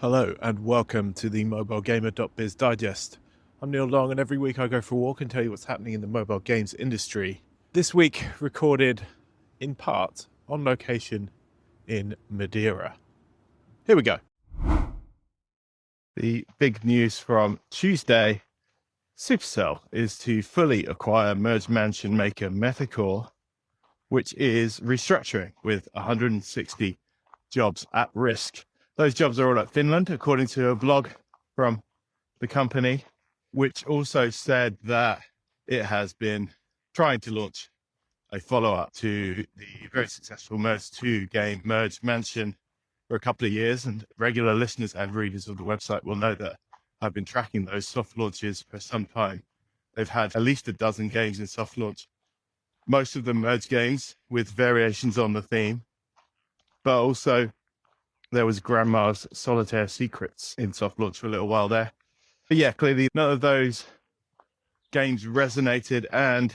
Hello and welcome to the mobilegamer.biz digest. I'm Neil Long and every week I go for a walk and tell you what's happening in the mobile games industry. This week recorded in part on location in Madeira. Here we go. The big news from Tuesday, Supercell is to fully acquire merge mansion maker Metacore, which is restructuring with 160 jobs at risk. Those jobs are all at Finland, according to a blog from the company, which also said that it has been trying to launch a follow-up to the very successful Merge 2 game, Merge Mansion, for a couple of years. And regular listeners and readers of the website will know that I've been tracking those soft launches for some time. They've had at least a dozen games in soft launch, most of them Merge games with variations on the theme, but also there was Grandma's Solitaire Secrets in soft launch for a little while there. But yeah, clearly none of those games resonated. And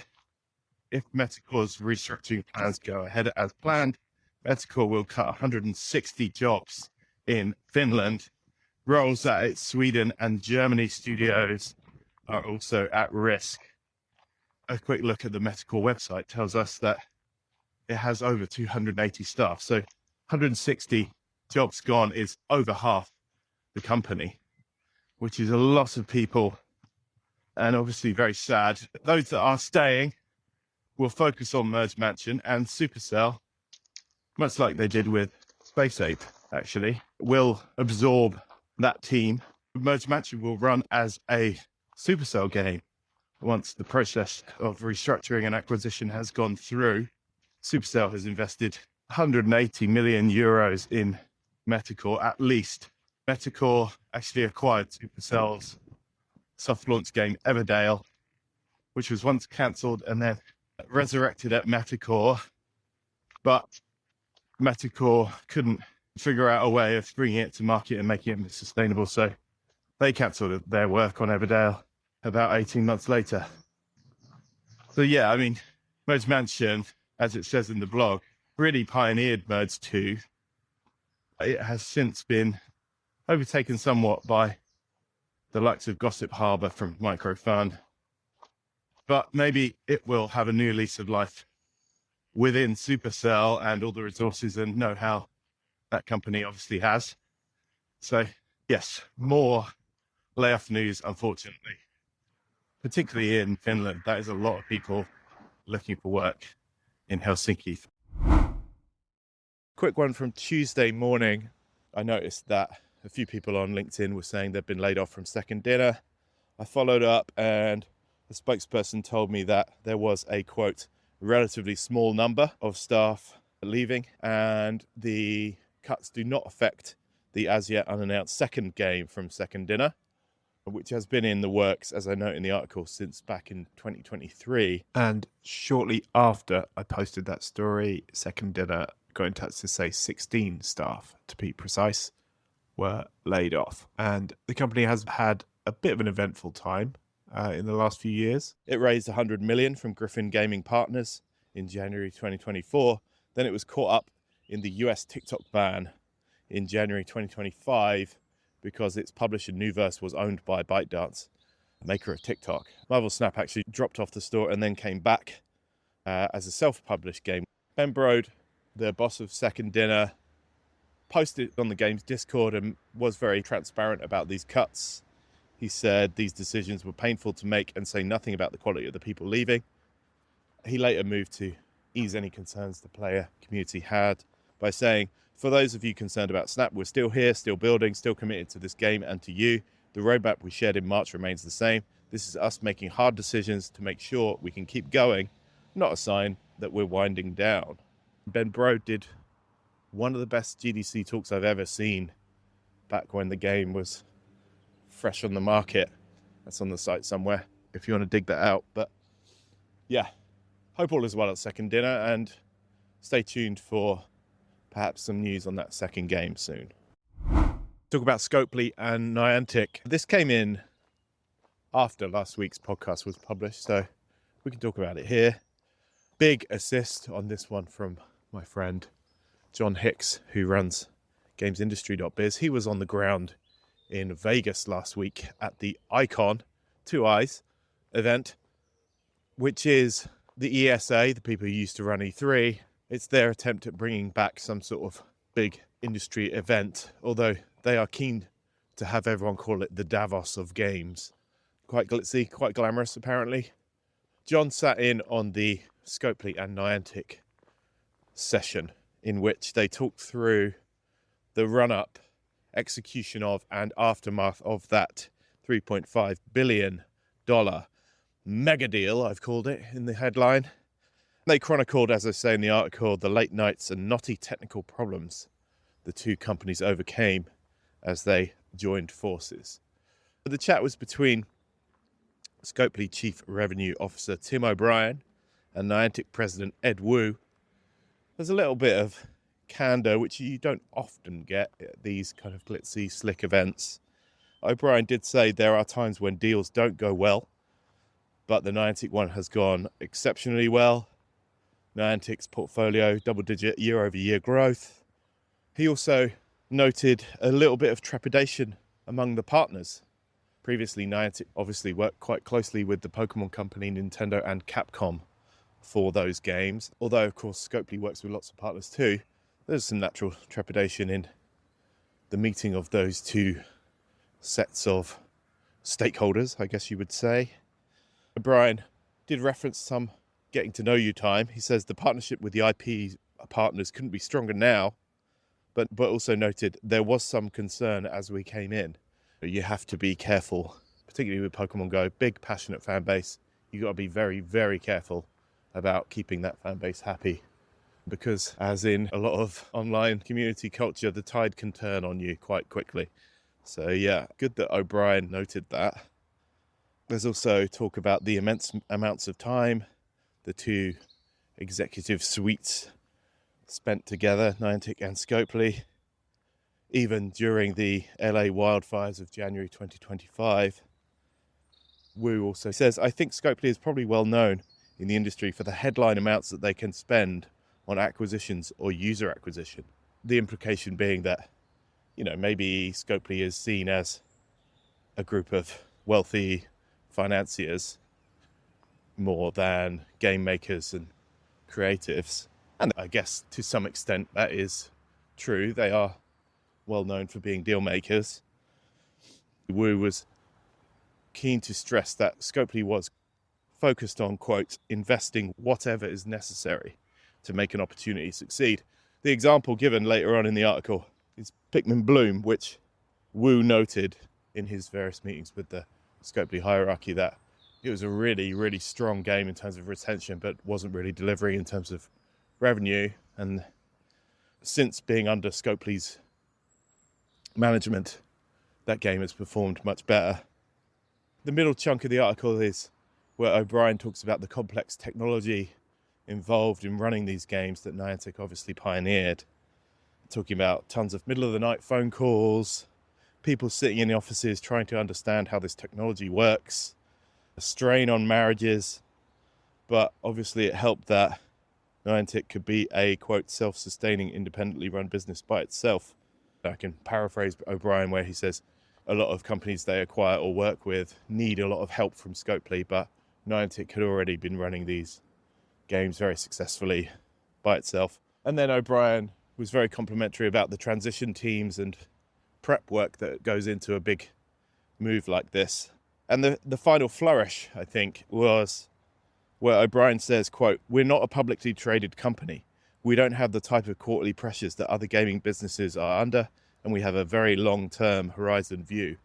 if Metacore's restructuring plans go ahead as planned, Metacore will cut 160 jobs in Finland. Roles at its Sweden and Germany studios are also at risk. A quick look at the Metacore website tells us that it has over 280 staff. So 160 jobs gone is over half the company, which is a lot of people and obviously very sad. Those that are staying will focus on Merge Mansion, and Supercell, much like they did with Space Ape, actually, will absorb that team. Merge Mansion will run as a Supercell game once the process of restructuring and acquisition has gone through. Supercell has invested 180 million euros in Metacore, at least. Metacore actually acquired Supercell's soft launch game Everdale, which was once cancelled and then resurrected at Metacore, but Metacore couldn't figure out a way of bringing it to market and making it sustainable, so they cancelled their work on Everdale about 18 months later. So yeah, I mean, Merge Mansion, as it says in the blog, really pioneered Merge 2. It has since been overtaken somewhat by the likes of Gossip Harbour from Microfun, but maybe it will have a new lease of life within Supercell and all the resources and know-how that company obviously has. So yes, more layoff news, unfortunately, particularly in Finland. That is a lot of people looking for work in Helsinki. Quick one from Tuesday morning. I noticed that a few people on LinkedIn were saying they've been laid off from Second Dinner. I followed up and the spokesperson told me that there was a, quote, relatively small number of staff leaving and the cuts do not affect the as yet unannounced second game from Second Dinner, which has been in the works, as I note in the article, since back in 2023. And shortly after I posted that story, Second Dinner got in touch to say 16 staff, to be precise, were laid off. And the company has had a bit of an eventful time in the last few years. It raised 100 million from Griffin Gaming Partners in January 2024. Then it was caught up in the US TikTok ban in January 2025 because its publisher Nuverse was owned by ByteDance, maker of TikTok. Marvel Snap actually dropped off the store and then came back as a self-published game. Ben Brode, the boss of Second Dinner, posted on the game's Discord and was very transparent about these cuts. He said these decisions were painful to make and say nothing about the quality of the people leaving. He later moved to ease any concerns the player community had by saying, for those of you concerned about Snap, we're still here, still building, still committed to this game and to you. The roadmap we shared in March remains the same. This is us making hard decisions to make sure we can keep going, not a sign that we're winding down. Ben Brode did one of the best GDC talks I've ever seen back when the game was fresh on the market. That's on the site somewhere if you want to dig that out. But yeah, hope all is well at Second Dinner and stay tuned for perhaps some news on that second game soon. Talk about Scopely and Niantic. This came in after last week's podcast was published, so we can talk about it here. Big assist on this one from my friend John Hicks, who runs gamesindustry.biz. He was on the ground in Vegas last week at the Icon, Two Eyes event, which is the ESA, the people who used to run E3. It's their attempt at bringing back some sort of big industry event, although they are keen to have everyone call it the Davos of games. Quite glitzy, quite glamorous, apparently. John sat in on the Scopely and Niantic session, in which they talked through the run-up, execution of, and aftermath of that $3.5 billion mega deal, I've called it in the headline. They chronicled, as I say in the article, the late nights and knotty technical problems the two companies overcame as they joined forces. The chat was between Scopely Chief Revenue Officer Tim O'Brien and Niantic President Ed Wu. There's a little bit of candor, which you don't often get at these kind of glitzy, slick events. O'Brien did say there are times when deals don't go well, but the Niantic one has gone exceptionally well. Niantic's portfolio, double-digit year-over-year growth. He also noted a little bit of trepidation among the partners. Previously, Niantic obviously worked quite closely with the Pokemon company, Nintendo and Capcom for those games. Although, of course, Scopely works with lots of partners too. There's some natural trepidation in the meeting of those two sets of stakeholders, I guess you would say. Brian did reference some getting to know you time. He says the partnership with the IP partners couldn't be stronger now, but also noted there was some concern as we came in. You have to be careful, particularly with Pokemon Go, big passionate fan base. You got to be very, very careful about keeping that fan base happy, because as in a lot of online community culture, the tide can turn on you quite quickly. So yeah, good that O'Brien noted that. There's also talk about the immense amounts of time the two executive suites spent together, Niantic and Scopely, even during the LA wildfires of January 2025. Wu also says, I think Scopely is probably well known in the industry for the headline amounts that they can spend on acquisitions or user acquisition. The implication being that, maybe Scopely is seen as a group of wealthy financiers more than game makers and creatives. And I guess to some extent that is true. They are well known for being deal makers. Wu was keen to stress that Scopely was focused on, quote, investing whatever is necessary to make an opportunity succeed. The example given later on in the article is Pikmin Bloom, which Wu noted in his various meetings with the Scopely hierarchy that it was a really, really strong game in terms of retention, but wasn't really delivering in terms of revenue. And since being under Scopely's management, that game has performed much better. The middle chunk of the article is where O'Brien talks about the complex technology involved in running these games that Niantic obviously pioneered. Talking about tons of middle of the night phone calls, people sitting in the offices trying to understand how this technology works, a strain on marriages, but obviously it helped that Niantic could be a, quote, self-sustaining, independently run business by itself. I can paraphrase O'Brien where he says a lot of companies they acquire or work with need a lot of help from Scopely, but Niantic had already been running these games very successfully by itself. And then O'Brien was very complimentary about the transition teams and prep work that goes into a big move like this. And the final flourish, I think, was where O'Brien says, quote, we're not a publicly traded company. We don't have the type of quarterly pressures that other gaming businesses are under, and we have a very long-term horizon view.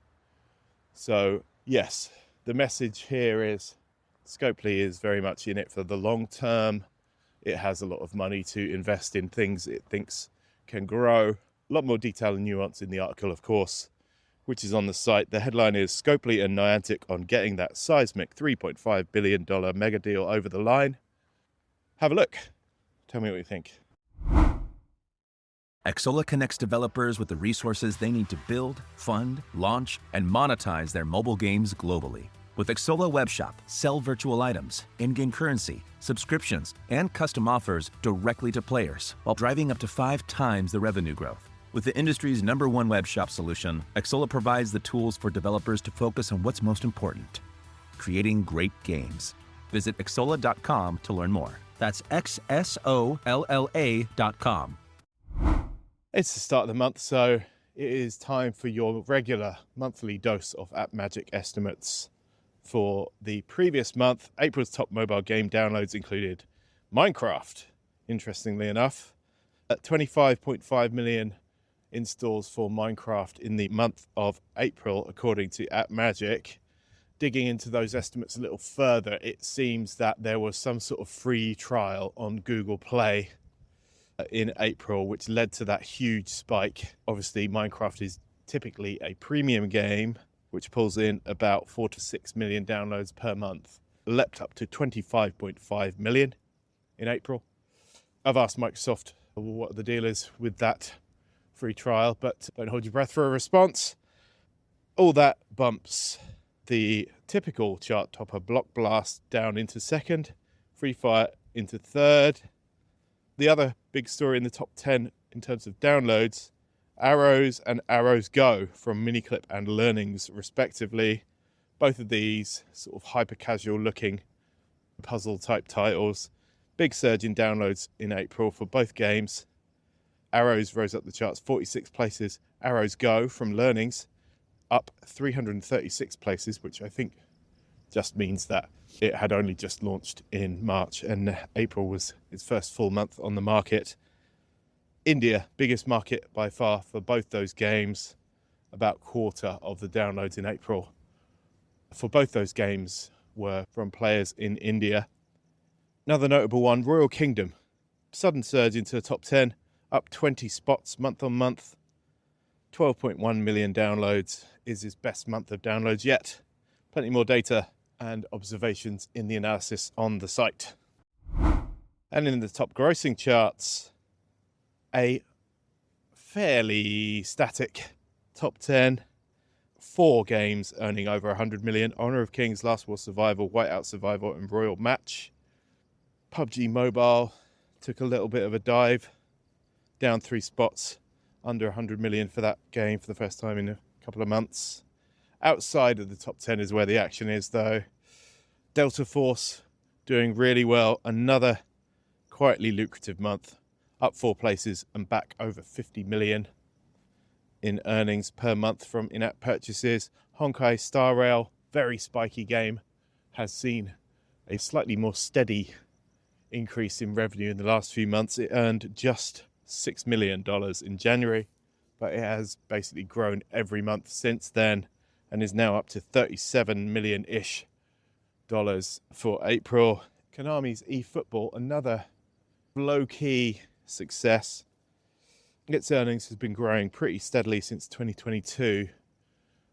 So, yes, the message here is Scopely is very much in it for the long term. It has a lot of money to invest in things it thinks can grow. A lot more detail and nuance in the article, of course, which is on the site. The headline is Scopely and Niantic on getting that seismic $3.5 billion mega deal over the line. Have a look. Tell me what you think. Xsolla connects developers with the resources they need to build, fund, launch, and monetize their mobile games globally. With Xsolla Webshop, sell virtual items, in-game currency, subscriptions, and custom offers directly to players while driving up to 5 times the revenue growth. With the industry's #1 web shop solution, Xsolla provides the tools for developers to focus on what's most important: creating great games. Visit Xsolla.com to learn more. That's XSOLLA.com. It's the start of the month, so it is time for your regular monthly dose of App Magic estimates. For the previous month, April's top mobile game downloads included Minecraft, interestingly enough, at 25.5 million installs for Minecraft in the month of April, according to App Magic. Digging into those estimates a little further, it seems that there was some sort of free trial on Google Play in April, which led to that huge spike. Obviously, Minecraft is typically a premium game, which pulls in about 4 to 6 million downloads per month. Leapt up to 25.5 million in April. I've asked Microsoft what the deal is with that free trial, but don't hold your breath for a response. All that bumps the typical chart topper Block Blast down into second, Free Fire into third. The other big story in the top 10 in terms of downloads, Arrows and Arrows Go from Miniclip and Learnings respectively. Both of these sort of hyper casual looking puzzle type titles. Big surge in downloads in April for both games. Arrows rose up the charts 46 places. Arrows Go from Learnings up 336 places, which I think just means that it had only just launched in March and April was its first full month on the market. India, biggest market by far for both those games, about quarter of the downloads in April for both those games were from players in India. Another notable one, Royal Kingdom, sudden surge into the top 10, up 20 spots month on month. 12.1 million downloads is his best month of downloads yet. Plenty more data and observations in the analysis on the site. And in the top grossing charts, a fairly static top 10. 4 games earning over 100 million. Honor of Kings, Last War Survival, Whiteout Survival and Royal Match. PUBG Mobile took a little bit of a dive, down 3 spots, under 100 million for that game for the first time in a couple of months. Outside of the top 10 is where the action is though. Delta Force doing really well, another quietly lucrative month, up 4 places and back over 50 million in earnings per month from in-app purchases. Honkai Star Rail, very spiky game, has seen a slightly more steady increase in revenue in the last few months. It earned just $6 million in January, but it has basically grown every month since then and is now up to $37 million-ish for April. Konami's eFootball, another low-key success. Its earnings has been growing pretty steadily since 2022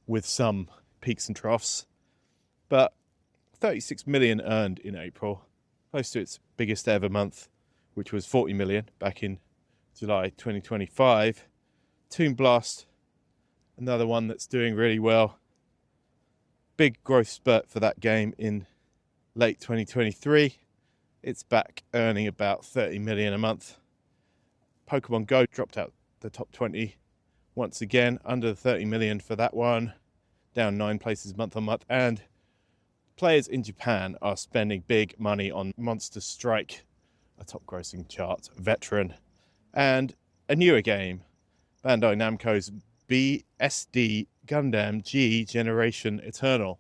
with some peaks and troughs, but 36 million earned in April, close to its biggest ever month, which was 40 million back in July 2025. Toon Blast, another one that's doing really well. Big growth spurt for that game in late 2023. It's back earning about 30 million a month. Pokemon Go dropped out the top 20 once again, under 30 million for that one, down 9 places month on month. And players in Japan are spending big money on Monster Strike, a top grossing chart veteran, and a newer game, Bandai Namco's BSD Gundam G Generation Eternal,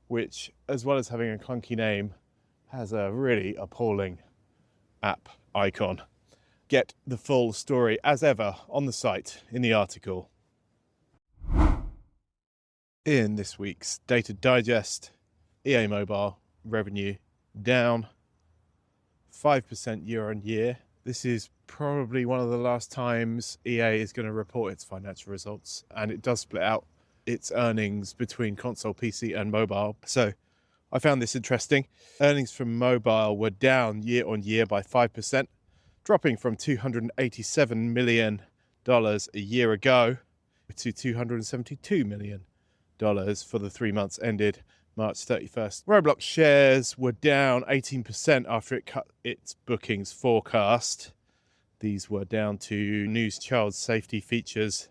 which, as well as having a clunky name, has a really appalling app icon. Get the full story, as ever, on the site in the article. In this week's Data Digest, EA Mobile revenue down 5% year on year. This is probably one of the last times EA is going to report its financial results, and it does split out its earnings between console, PC and mobile. So I found this interesting. Earnings from mobile were down year on year by 5%, dropping from $287 million a year ago to $272 million for the 3 months ended March 31st. Roblox shares were down 18% after it cut its bookings forecast. These were down to new child safety features,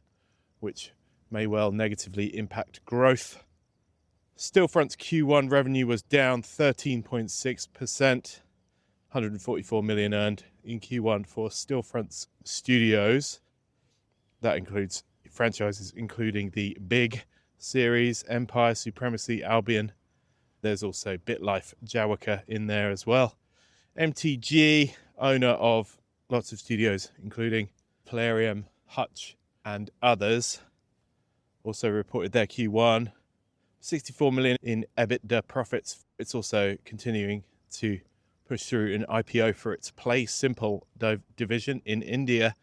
which may well negatively impact growth. Stillfront's Q1 revenue was down 13.6%, 144 million earned in Q1 for Stillfront's studios. That includes franchises including the Big series, Empire, Supremacy, Albion. There's also BitLife, Jawaka in there as well. MTG, owner of lots of studios, including Plarium, Hutch, and others, also reported their Q1, 64 million in EBITDA profits. It's also continuing to push through an IPO for its Play Simple division in India.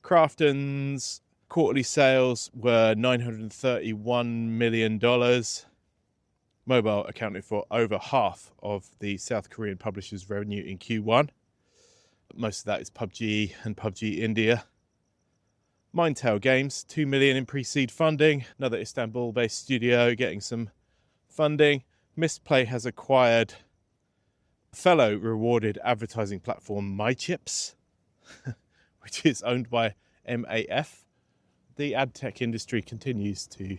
Krafton's quarterly sales were $931 million. Mobile accounted for over half of the South Korean publisher's revenue in Q1. Most of that is PUBG and PUBG India. Mindtail Games, 2 million in pre-seed funding. Another Istanbul-based studio getting some funding. Misplay has acquired fellow rewarded advertising platform MyChips, which is owned by MAF. The ad tech industry continues to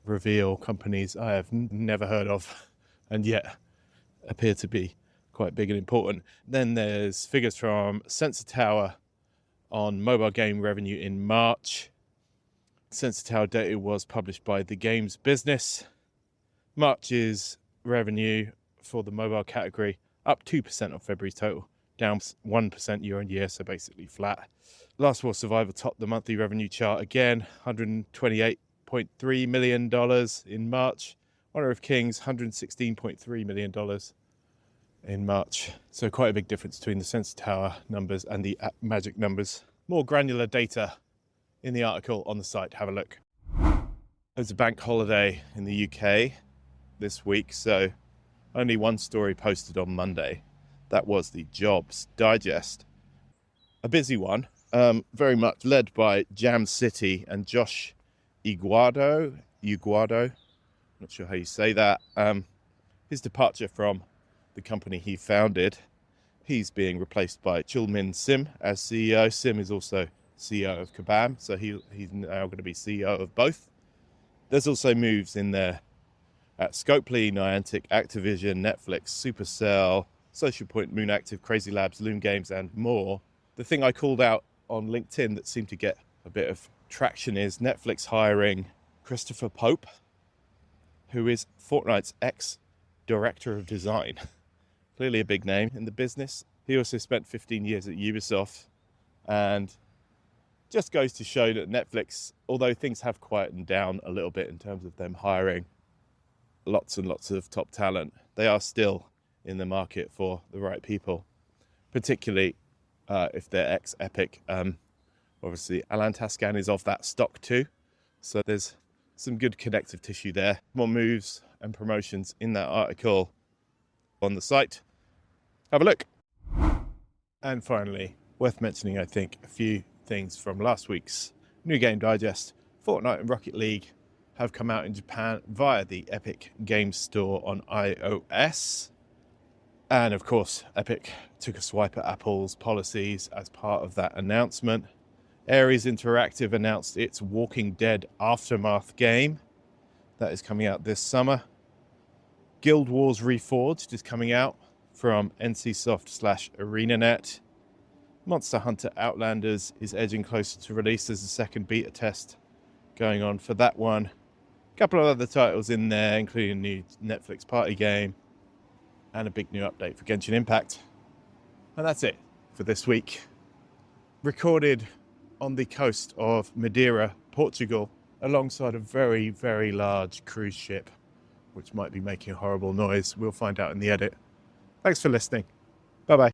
reveal companies I have never heard of and yet appear to be quite big and important. Then there's figures from Sensor Tower on mobile game revenue in March. Sensor Tower data was published by the Games Business. March's revenue for the mobile category up 2% on February's total, down 1% year on year, so basically flat. Last War Survivor topped the monthly revenue chart again, $128.3 million in March. Honor of Kings, $116.3 million in March. So quite a big difference between the Sensor Tower numbers and the Magic numbers. More granular data in the article on the site. Have a look. There's a bank holiday in the UK this week, so only one story posted on Monday. That was the Jobs Digest. A busy one, very much led by Jam City and Josh Iguado, not sure how you say that. His departure from the company he founded. He's being replaced by Chulmin Sim as CEO. Sim is also CEO of Kabam, so he's now going to be CEO of both. There's also moves in there at Scopely, Niantic, Activision, Netflix, Supercell, Social Point, Moon Active, Crazy Labs, Loom Games, and more. The thing I called out on LinkedIn that seemed to get a bit of traction is Netflix hiring Christopher Pope, who is Fortnite's ex-director of design. Clearly a big name in the business. He also spent 15 years at Ubisoft, and just goes to show that Netflix, although things have quietened down a little bit in terms of them hiring lots and lots of top talent, they are still in the market for the right people, particularly if they're ex-Epic. Obviously, Alan Tascan is of that stock too, so there's some good connective tissue there. More moves and promotions in that article on the site. Have a look. And finally, worth mentioning, I think, a few things from last week's New Game Digest. Fortnite and Rocket League have come out in Japan via the Epic Games Store on iOS. And of course, Epic took a swipe at Apple's policies as part of that announcement. Ares Interactive announced its Walking Dead Aftermath game. That is coming out this summer. Guild Wars Reforged is coming out from NCSoft/ArenaNet. Monster Hunter Outlanders is edging closer to release. There's a second beta test going on for that one. A couple of other titles in there, including a new Netflix party game and a big new update for Genshin Impact. And that's it for this week. Recorded on the coast of Madeira, Portugal, alongside a very, very large cruise ship, which might be making a horrible noise. We'll find out in the edit. Thanks for listening. Bye-bye.